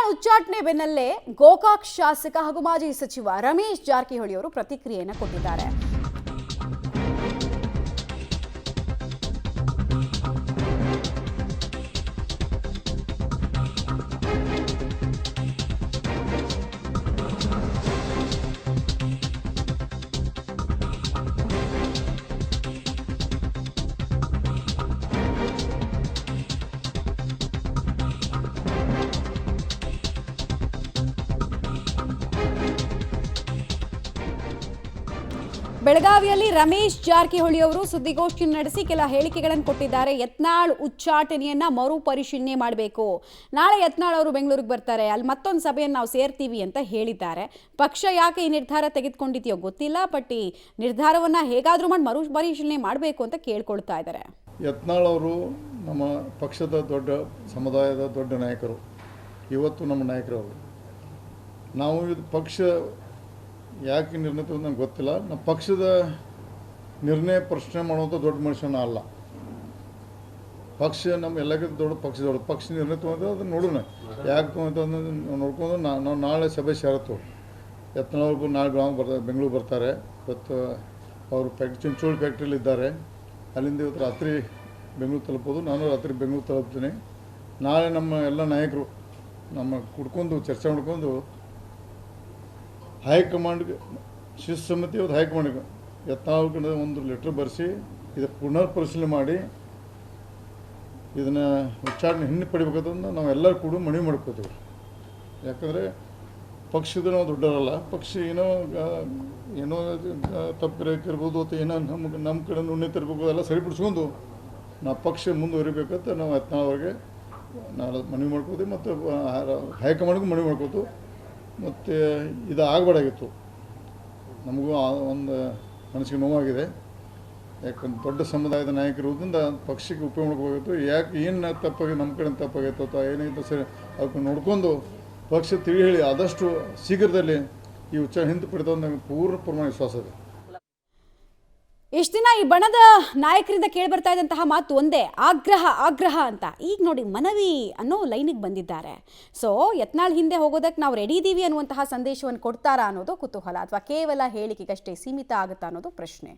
ಯತ್ನಾಳ್ ಉಚ್ಚಾಟನೆ ಬೆನ್ನಲ್ಲೇ ಗೋಕಾಕ್ ಶಾಸಕ ಹಾಗೂ ಮಾಜಿ ಸಚಿವ ರಮೇಶ್ ಜಾರಕಿಹೊಳಿ ಅವರು ಪ್ರತಿಕ್ರಿಯೆಯನ್ನು ಕೊಟ್ಟಿದ್ದಾರೆ. ಬೆಳಗಾವಿಯಲ್ಲಿ ರಮೇಶ್ ಜಾರಕಿಹೊಳಿ ಅವರು ಸುದ್ದಿಗೋಷ್ಠಿ ನಡೆಸಿ ಕೆಲ ಹೇಳಿಕೆಗಳನ್ನು ಕೊಟ್ಟಿದ್ದಾರೆ. ಯತ್ನಾಳ್ ಉಚ್ಚಾಟನೆಯನ್ನ ಮರುಪರಿಶೀಲನೆ ಮಾಡಬೇಕು. ನಾಳೆ ಯತ್ನಾಳ್ ಅವರು ಬೆಂಗಳೂರಿಗೆ ಬರ್ತಾರೆ, ಅಲ್ಲಿ ಮತ್ತೊಂದು ಸಭೆಯನ್ನು ನಾವು ಸೇರ್ತೀವಿ ಅಂತ ಹೇಳಿದ್ದಾರೆ. ಪಕ್ಷ ಯಾಕೆ ಈ ನಿರ್ಧಾರ ತೆಗೆದುಕೊಂಡಿದೆಯೋ ಗೊತ್ತಿಲ್ಲ, ಬಟ್ ಈ ನಿರ್ಧಾರವನ್ನ ಹೇಗಾದ್ರೂ ಮಾಡಿ ಮರುಪರಿಶೀಲನೆ ಮಾಡಬೇಕು ಅಂತ ಕೇಳ್ಕೊಳ್ತಾ ಇದ್ದಾರೆ. ಯತ್ನಾಳ್ ಅವರು ನಮ್ಮ ಪಕ್ಷದ ದೊಡ್ಡ ಸಮುದಾಯದ ದೊಡ್ಡ ನಾಯಕರು, ಇವತ್ತು ನಮ್ಮ ನಾಯಕರು ಅವರು. ನಾವು ಇದು ಪಕ್ಷ ಯಾಕೆ ನಿರ್ಣಯ ತಗೊಂಡು ನಂಗೆ ಗೊತ್ತಿಲ್ಲ. ನಮ್ಮ ಪಕ್ಷದ ನಿರ್ಣಯ ಪ್ರಶ್ನೆ ಮಾಡುವಂಥ ದೊಡ್ಡ ಮನುಷ್ಯನ ಅಲ್ಲ. ಪಕ್ಷ ನಮ್ಮ ಎಲ್ಲಕ್ಕಿಂತ ದೊಡ್ಡ ಪಕ್ಷ ನಿರ್ಣಯ ತೊಗೊಂಡು ಅದನ್ನು ನೋಡೋಣ, ಯಾಕೆ ತೊಗೊಂಡು ನೋಡ್ಕೊಂಡು ನಾವು ನಾಳೆ ಸಭೆ ಸೇರತ್ತು. ಯತ್ನಾಳ್ ನಾಳೆ ಬೆಂಗಳೂರು ಬರ್ತಾರೆ. ಇವತ್ತು ಅವರು ಚಿಂಚೋಳಿ ಫ್ಯಾಕ್ಟ್ರಿಯಲ್ಲಿ ಇದ್ದಾರೆ. ಅಲ್ಲಿಂದ ಇವತ್ತು ರಾತ್ರಿ ಬೆಂಗಳೂರು ತಲುಪೋದು, ನಾನು ರಾತ್ರಿ ಬೆಂಗಳೂರು ತಲುಪ್ತೀನಿ. ನಾಳೆ ನಮ್ಮ ಎಲ್ಲ ನಾಯಕರು ಕುಡ್ಕೊಂಡು ಚರ್ಚೆ ಮಾಡ್ಕೊಂಡು ಹೈಕಮಾಂಡ್ಗೆ ಶಿಸ್ತುಸಮ್ಮತಿ ಇವತ್ತು ಹೈಕಮಾಂಡ್ಗೆ ಯತ್ನಾಳ್ ಒಂದು ಲೆಟ್ರ್ ಬರೆಸಿ ಇದು ಪುನರ್ ಪರಿಶೀಲನೆ ಮಾಡಿ ಇದನ್ನು ಉಚ್ಚಾಟನೆ ಹಿಂದೆ ಪಡಿಬೇಕಂತಂದು ನಾವೆಲ್ಲರೂ ಕೂಡ ಮನವಿ ಮಾಡ್ಕೋತೀವಿ. ಯಾಕಂದರೆ ಪಕ್ಷದ ನಾವು ದೊಡ್ಡವರಲ್ಲ. ಪಕ್ಷ ಏನೋ ತಪ್ಪಿರ್ಬೋದು ಅಥವಾ ಏನೋ ನಮ್ಮ ಕಡೆ ನುಣ್ಣೆ ತರಬೇಕು, ಎಲ್ಲ ಸರಿಪಡಿಸ್ಕೊಂಡು ನಾವು ಪಕ್ಷ ಮುಂದುವರಿಬೇಕಂತ ನಾವು ಯತ್ನಾಳ್ ಅವ್ರಿಗೆ ನಾಳೆ ಮನವಿ ಮಾಡ್ಕೋತೀವಿ ಮತ್ತು ಹೈಕಮಾಂಡ್ಗೂ ಮನವಿ ಮಾಡ್ಕೋತು. ಮತ್ತು ಇದು ಆಗಬಾರ್ದಾಗಿತ್ತು. ನಮಗೂ ಒಂದು ಮನಸ್ಸಿಗೆ ನೋವಾಗಿದೆ. ಯಾಕಂದ್ರೆ ದೊಡ್ಡ ಸಮುದಾಯದ ನಾಯಕರುವುದರಿಂದ ಪಕ್ಷಕ್ಕೆ ಉಪಯೋಗ ಮಾಡ್ಕೋಬೇಕಾಗಿತ್ತು. ಯಾಕೆ ಏನು ತಪ್ಪಾಗಿ ನಮ್ಮ ಕಡೆ ತಪ್ಪಾಗಿತ್ತು ಅಥವಾ ಏನಾಗಿತ್ತು ಸರಿ ಅದಕ್ಕೆ ನೋಡ್ಕೊಂಡು ಪಕ್ಷ ತಿಳಿ ಹೇಳಿ ಆದಷ್ಟು ಶೀಘ್ರದಲ್ಲಿ ಈ ಉಚ್ಚಾರ ಹಿಂದೆ ಪಡೆದ ನಮಗೆ ಪೂರ್ಣ ಪ್ರಮಾಣ ವಿಶ್ವಾಸ ಇದೆ. ಇಷ್ಟು ದಿನ ಈ ಬಣದ ನಾಯಕರಿಂದ ಕೇಳಿಬರ್ತಾ ಇದ್ದಂತಹ ಮಾತು ಒಂದೇ, ಆಗ್ರಹ ಅಂತ. ಈಗ ನೋಡಿ ಮನವಿ ಅನ್ನೋ ಲೈನಿಗೆ ಬಂದಿದ್ದಾರೆ. ಸೊ ಯತ್ನಾಳ್ ಹಿಂದೆ ಹೋಗೋದಕ್ಕೆ ನಾವು ರೆಡಿ ಇದ್ದೀವಿ ಅನ್ನುವಂತಹ ಸಂದೇಶವನ್ನು ಕೊಡ್ತಾರಾ ಅನ್ನೋದು ಕುತೂಹಲ, ಅಥವಾ ಕೇವಲ ಹೇಳಿಕೆಗಷ್ಟೇ ಸೀಮಿತ ಆಗುತ್ತಾ ಅನ್ನೋದು ಪ್ರಶ್ನೆ.